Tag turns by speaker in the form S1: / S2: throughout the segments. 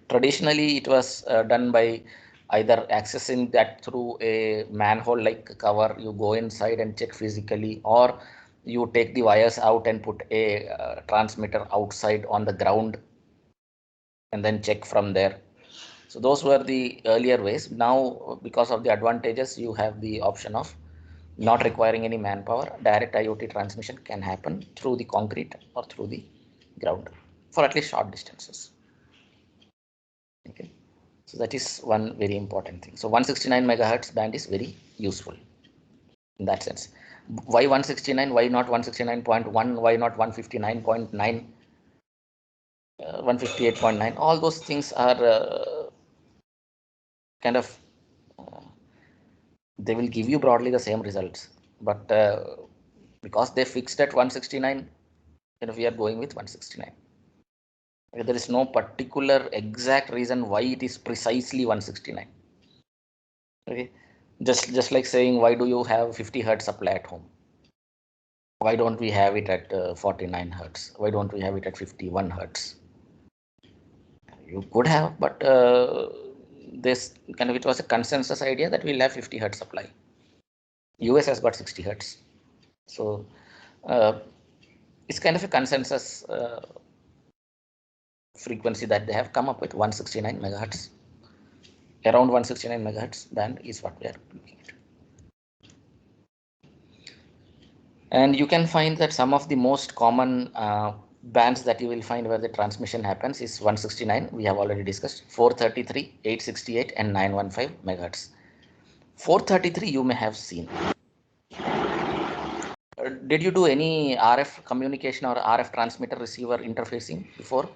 S1: Traditionally, it was done by either accessing that through a manhole like cover. You go inside and check physically, or you take the wires out and put a transmitter outside on the ground and then check from there. So those were the earlier ways. Now, because of the advantages, you have the option of not requiring any manpower. Direct IoT transmission can happen through the concrete or through the ground for at least short distances. Okay, so that is one very important thing. So 169 megahertz band is very useful in that sense. Why 169? Why not 169.1? Why not 159.9? 158.9? All those things are kind of they will give you broadly the same results, but because they fixed at 169, we are going with 169. There is no particular exact reason why it is precisely 169. Okay, just like saying, why do you have 50 hertz supply at home? Why don't we have it at 49 hertz? Why don't we have it at 51 hertz? You could have, but this kind of, it was a consensus idea that we'll have 50 hertz supply. US has got 60 hertz. So it's kind of a consensus frequency that they have come up with, 169 megahertz. Around 169 megahertz band is what we are looking at. And you can find that some of the most common bands that you will find where the transmission happens is 169, we have already discussed, 433, 868 and 915 megahertz. 433 you may have seen. Did you do any RF communication or RF transmitter receiver interfacing before?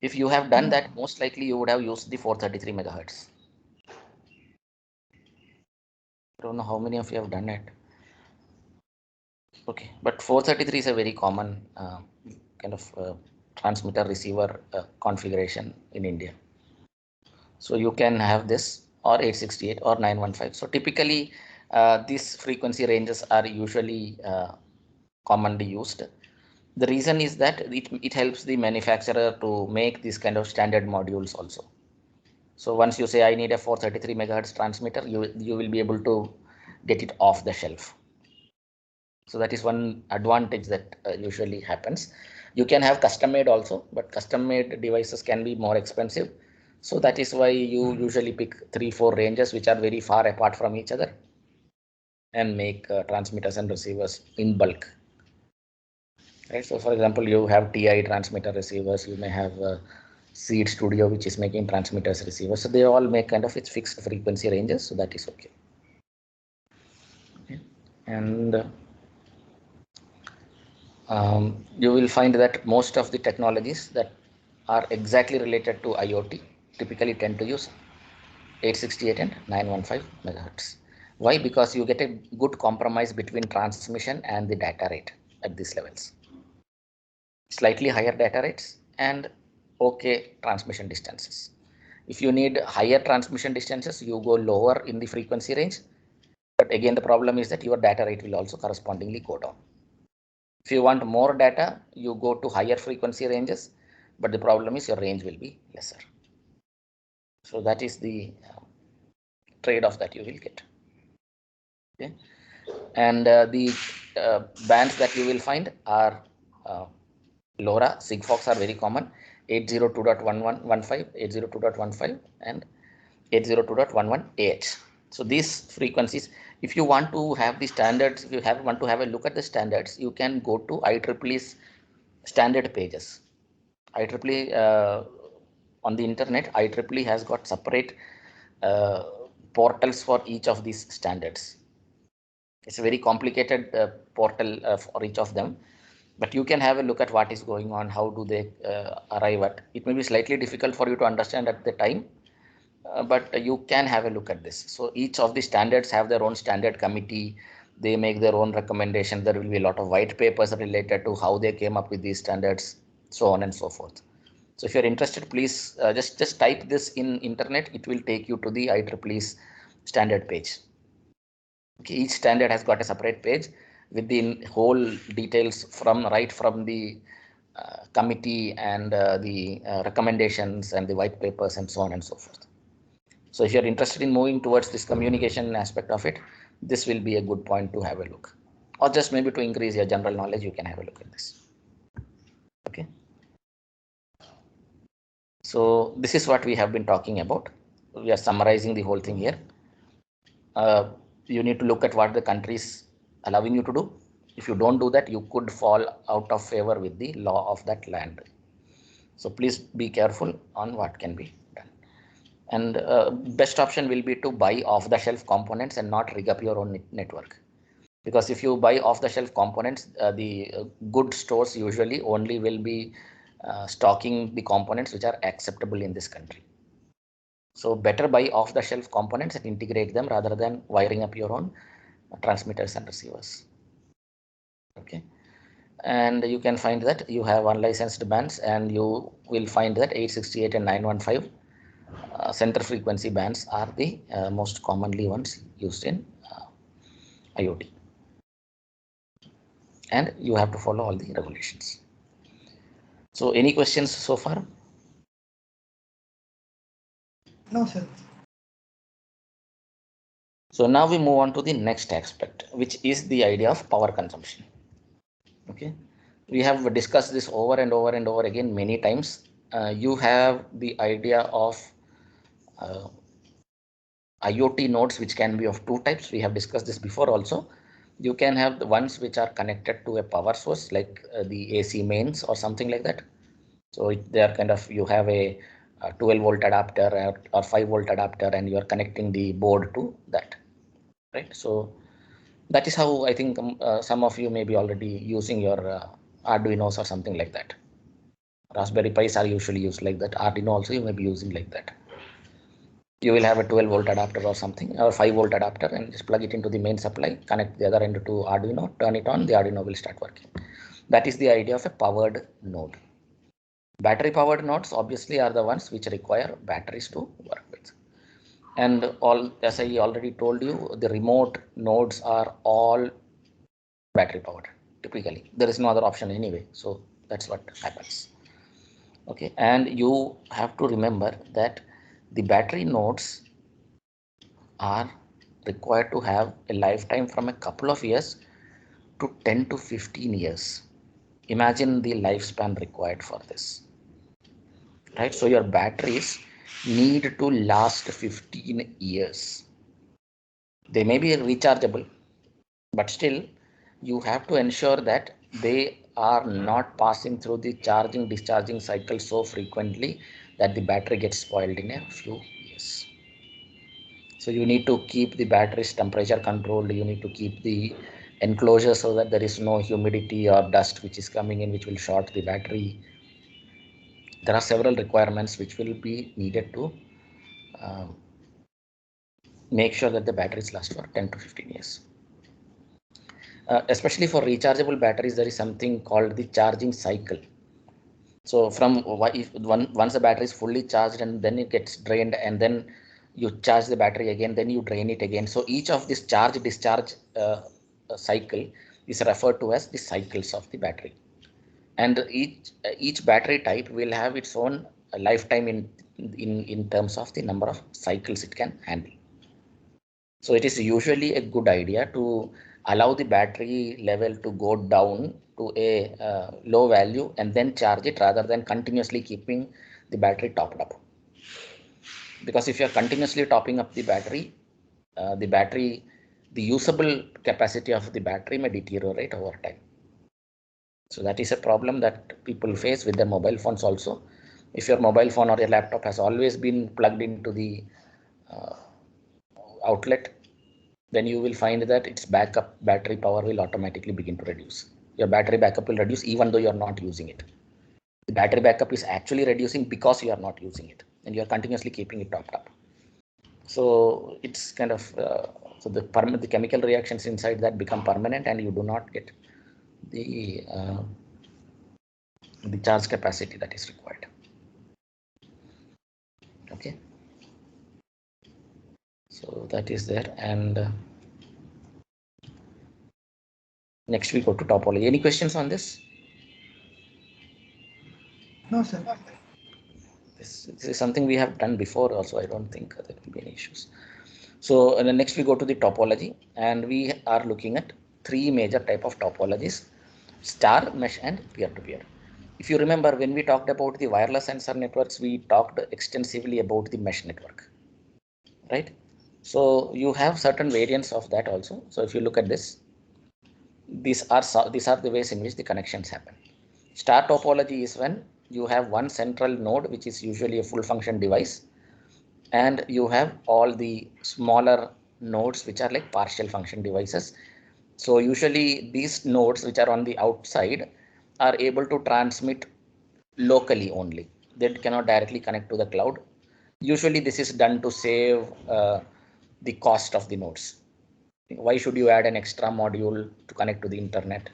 S1: If you have done that, most likely you would have used the 433 megahertz. I don't know how many of you have done it. Okay, but 433 is a very common kind of transmitter receiver configuration in India. So you can have this or 868 or 915. So typically these frequency ranges are usually commonly used. The reason is that it helps the manufacturer to make these kind of standard modules also. So once you say I need a 433 megahertz transmitter, you will be able to get it off the shelf. So that is one advantage that usually happens. You can have custom made also, but custom made devices can be more expensive. So that is why you usually pick 3-4 ranges which are very far apart from each other and make transmitters and receivers in bulk. Right. So for example, you have TI transmitter receivers, you may have Seed Studio, which is making transmitters receivers. So they all make kind of its fixed frequency ranges. So that is okay. Okay. And you will find that most of the technologies that are exactly related to IoT typically tend to use 868 and 915 megahertz. Why? Because you get a good compromise between transmission and the data rate at these levels. Slightly higher data rates and okay transmission distances. If you need higher transmission distances, you go lower in the frequency range. But again, the problem is that your data rate will also correspondingly go down. If you want more data, you go to higher frequency ranges, but the problem is your range will be lesser. So that is the trade-off that you will get. Okay. And the bands that you will find are LoRa, Sigfox are very common, 802.1115, 802.15 and 802.11ah. So these frequencies, if you want to have the standards, if you want to have a look at the standards, you can go to IEEE's standard pages. IEEE on the internet, IEEE has got separate portals for each of these standards. It's a very complicated portal for each of them, but you can have a look at what is going on, how do they arrive at. It may be slightly difficult for you to understand at the time, but you can have a look at this. So each of the standards have their own standard committee. They make their own recommendations. There will be a lot of white papers related to how they came up with these standards, so on and so forth. So if you're interested, please just type this in internet. It will take you to the IEEE's standard page. Okay, each standard has got a separate page with the whole details from right from the committee and the recommendations and the white papers and so on and so forth. So if you're interested in moving towards this communication aspect of it, this will be a good point to have a look, or just maybe to increase your general knowledge, you can have a look at this. Okay. So this is what we have been talking about. We are summarizing the whole thing here. You need to look at what the country is allowing you to do. If you don't do that, you could fall out of favor with the law of that land. So please be careful on what can be done. And best option will be to buy off-the-shelf components and not rig up your own network. Because if you buy off-the-shelf components, the good stores usually only will be stocking the components which are acceptable in this country. So better buy off-the-shelf components and integrate them rather than wiring up your own transmitters and receivers. Okay. And you can find that you have unlicensed bands, and you will find that 868 and 915 center frequency bands are the most commonly ones used in IoT. And you have to follow all the regulations. So any questions so far?
S2: No, sir.
S1: So now we move on to the next aspect, which is the idea of power consumption. Okay, we have discussed this over and over and over again many times. You have the idea of IoT nodes, which can be of two types. We have discussed this before also. You can have the ones which are connected to a power source, like the AC mains or something like that. So they are kind of, you have a 12-volt adapter or 5-volt adapter, and you are connecting the board to that, right? So that is how I think some of you may be already using your Arduinos or something like that. Raspberry Pis are usually used like that. Arduino also you may be using like that. You will have a 12-volt adapter or something, or 5-volt adapter, and just plug it into the main supply, connect the other end to Arduino, turn it on, the Arduino will start working. That is the idea of a powered node. Battery powered nodes obviously are the ones which require batteries to work with. And all, as I already told you, the remote nodes are all battery powered. Typically, there is no other option anyway. So that's what happens. Okay, and you have to remember that the battery nodes are required to have a lifetime from a couple of years to 10 to 15 years. Imagine the lifespan required for this, right? So your batteries need to last 15 years. They may be rechargeable, but still you have to ensure that they are not passing through the charging discharging cycle so frequently that the battery gets spoiled in a few years. So you need to keep the battery's temperature controlled. You need to keep the enclosure so that there is no humidity or dust which is coming in, which will short the battery. There are several requirements which will be needed to make sure that the batteries last for 10 to 15 years. Especially for rechargeable batteries, there is something called the charging cycle. So from once the battery is fully charged and then it gets drained, and then you charge the battery again, then you drain it again. So each of this charge discharge cycle is referred to as the cycles of the battery. And each battery type will have its own lifetime in terms of the number of cycles it can handle. So it is usually a good idea to allow the battery level to go down to a low value and then charge it, rather than continuously keeping the battery topped up. Because if you are continuously topping up the battery, the usable capacity of the battery may deteriorate over time. So that is a problem that people face with their mobile phones also. If your mobile phone or your laptop has always been plugged into the outlet, then you will find that its backup battery power will automatically begin to reduce. Your battery backup will reduce even though you are not using it. The battery backup is actually reducing because you are not using it and you are continuously keeping it topped up. So it's kind of so the chemical reactions inside that become permanent, and you do not get the charge capacity that is required. Okay, so that is there. And next we go to topology. Any questions on this?
S2: No, sir.
S1: This is something we have done before also. I don't think there will be any issues. So and then next we go to the topology, and we are looking at three major type of topologies: star, mesh, and peer-to-peer. If you remember, when we talked about the wireless sensor networks, we talked extensively about the mesh network, right? So you have certain variants of that also. So if you look at this, these are the ways in which the connections happen. Star topology is when you have one central node, which is usually a full function device, and you have all the smaller nodes which are like partial function devices. So usually these nodes which are on the outside are able to transmit locally only. They cannot directly connect to the cloud. Usually this is done to save the cost of the nodes. Why should you add an extra module to connect to the internet?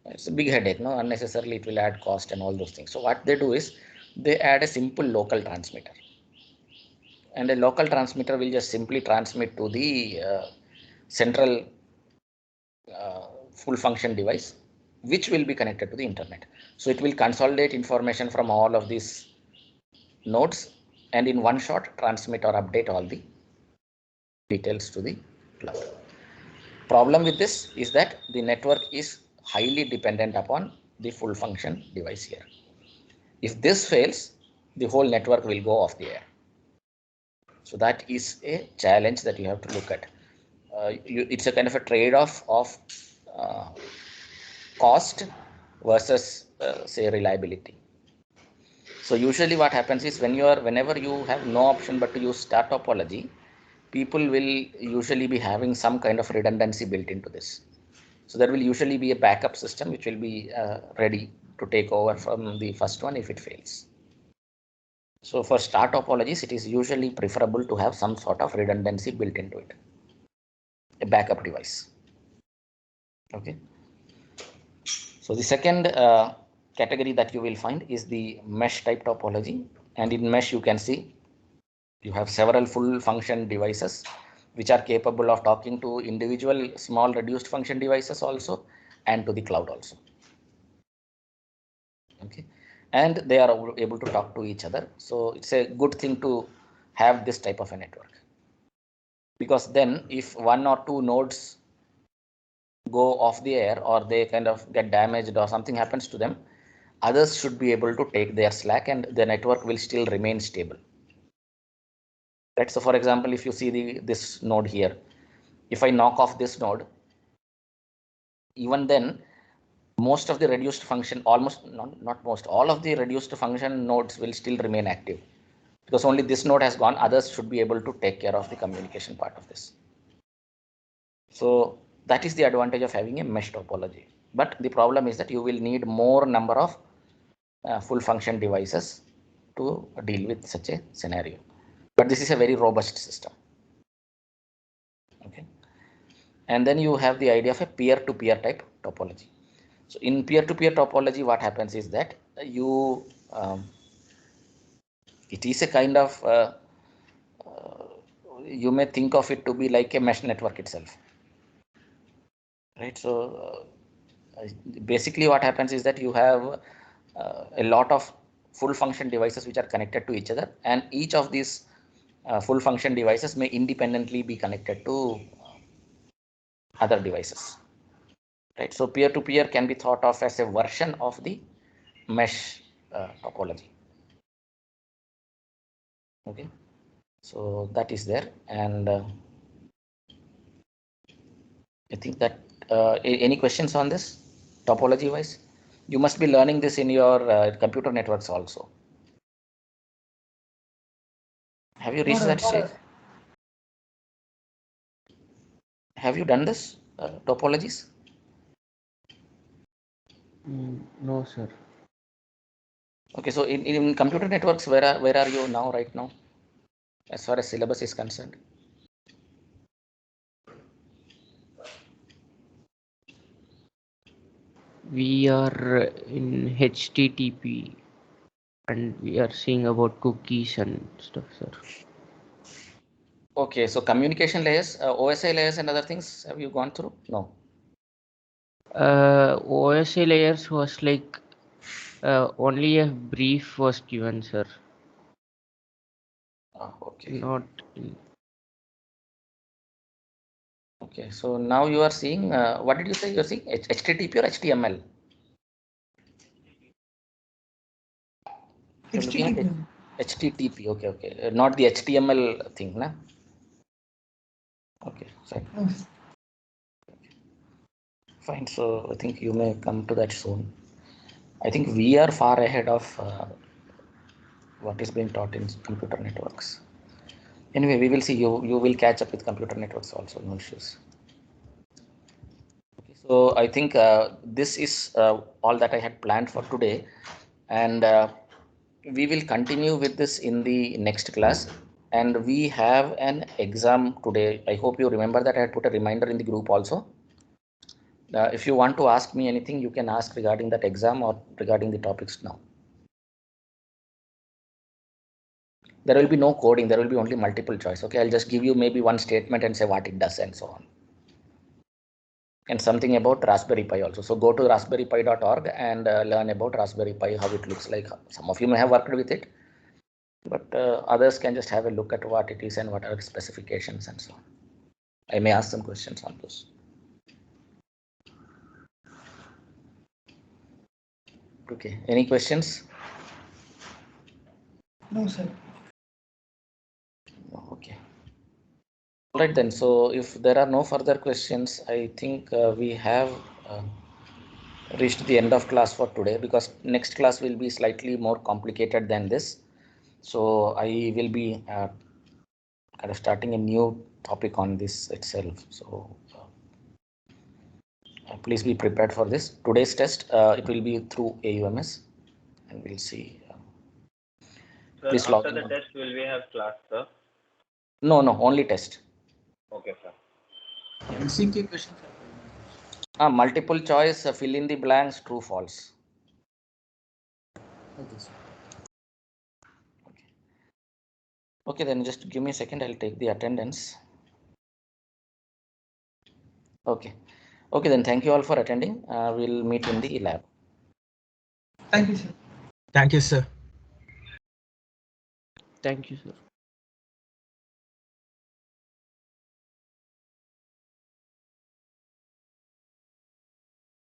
S1: It's a big headache, no? Unnecessarily it will add cost and all those things. So what they do is they add a simple local transmitter, and a local transmitter will just simply transmit to the central full function device, which will be connected to the internet. So it will consolidate information from all of these nodes, and in one shot transmit or update all the details to the cloud. Problem with this is that the network is highly dependent upon the full function device here. If this fails, the whole network will go off the air. So that is a challenge that you have to look at. It's a kind of a trade-off of uh, cost versus say reliability. So usually what happens is whenever you have no option but to use star topology, people will usually be having some kind of redundancy built into this. So there will usually be a backup system which will be ready to take over from the first one if it fails. So for star topologies, it is usually preferable to have some sort of redundancy built into it, a backup device. Okay. So the second category that you will find is the mesh type topology, and in mesh you can see you have several full function devices which are capable of talking to individual small reduced function devices also, and to the cloud also. Okay, and they are able to talk to each other. So it's a good thing to have this type of a network, because then if one or two nodes go off the air or they kind of get damaged or something happens to them, others should be able to take their slack and the network will still remain stable. Right. So for example, if you see this node here, if I knock off this node, even then most of the reduced function, almost not most, all of the reduced function nodes will still remain active, because only this node has gone. Others should be able to take care of the communication part of this. So that is the advantage of having a mesh topology. But the problem is that you will need more number of full function devices to deal with such a scenario. But this is a very robust system. Okay. And then you have the idea of a peer-to-peer type topology. So in peer-to-peer topology, what happens is that you it is a kind of you may think of it to be like a mesh network itself, right? So basically what happens is that you have a lot of full function devices which are connected to each other, and each of these full function devices may independently be connected to other devices, right? So peer to peer can be thought of as a version of the mesh topology. Okay, so that is there, and I think that any questions on this topology wise? You must be learning this in your computer networks also. Have you reached that stage? Have you done this topologies?
S3: No, sir.
S1: Okay, so in computer networks, where are you now right now, as far as syllabus is concerned?
S3: We are in HTTP and we are seeing about cookies and stuff, sir.
S1: Okay, so communication layers, OSI layers and other things, have you gone through? No.
S3: OSI layers was like Only a brief was given, sir.
S1: Okay.
S3: Not.
S1: Okay. So now you are seeing, what did you say? You're seeing HTTP or HTML?
S2: HTTP.
S1: HTTP. Okay. Okay. Not the HTML thing, na? Okay. Fine.
S2: No.
S1: Fine. So I think you may come to that soon. I think we are far ahead of what is being taught in computer networks. Anyway, we will see. You will catch up with computer networks also. No issues. Okay, so I think this is all that I had planned for today, and we will continue with this in the next class. And we have an exam today. I hope you remember that I had put a reminder in the group also. If you want to ask me anything, you can ask regarding that exam or regarding the topics now. There will be no coding. There will be only multiple choice. Okay, I'll just give you maybe one statement and say what it does and so on. And something about Raspberry Pi also. So go to raspberrypi.org and learn about Raspberry Pi, how it looks like. Some of you may have worked with it, but others can just have a look at what it is and what are the specifications and so on. I may ask some questions on those. Okay, any questions?
S2: No, sir.
S1: Okay. All right then. So if there are no further questions, I think we have reached the end of class for today, because next class will be slightly more complicated than this. So I will be kind of starting a new topic on this itself. So please be prepared for this. Today's test, it will be through AUMS, and we'll see.
S4: Sir,
S1: Please
S4: after the test, will we have class, sir?
S1: No, only test.
S4: Okay, sir.
S2: MCQ question.
S1: Multiple choice, fill in the blanks, true, false.
S2: Okay, sir.
S1: Okay, then just give me a second. I'll take the attendance. Okay. Okay, then thank you all for attending. We'll meet in the lab.
S2: Thank you, sir.
S5: Thank you, sir.
S3: Thank you, sir.